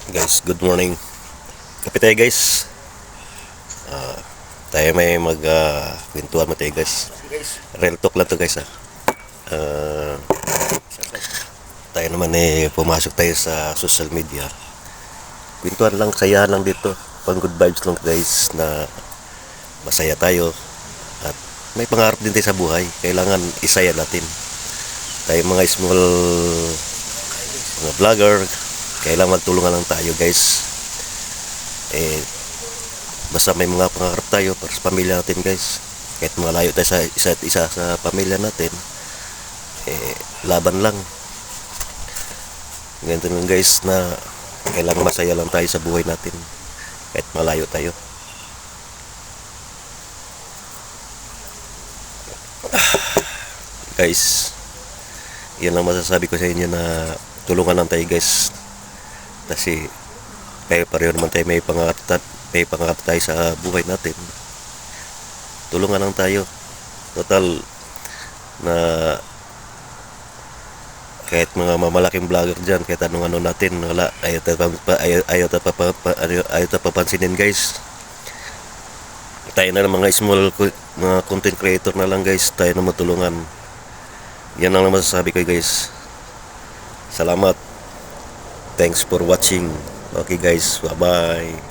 Guys, good morning. Kape tayo guys. Tayo may kwentuhan mo tayo guys. Real talk lang to guys tayo naman pumasok tayo sa social media. Kwentuhan lang, saya lang dito. Pang good vibes lang guys na masaya tayo. At may pangarap din tayo sa buhay. Kailangan isaya natin. Tayo mga small mga vlogger, kailangan magtulungan lang tayo guys. Basta may mga pangarap tayo para sa pamilya natin guys. Kahit malayo tayo sa isa't isa sa pamilya natin, laban lang. Ganito lang guys, na kailangan masaya lang tayo sa buhay natin kahit malayo tayo. Guys, yan lang masasabi ko sa inyo, na tulungan lang tayo guys. Kasi pareho naman tayo may pangarap tayo sa buhay natin. Tulungan lang tayo. Total na kahit mga mamalaking vlogger dyan, kahit anong natin, wala, ayaw papansinin guys. Tayo na ng mga small mga content creator na lang guys, tayo na matulungan. Yan lang masasabi ko guys. Salamat. Thanks for watching. Okay guys, bye bye.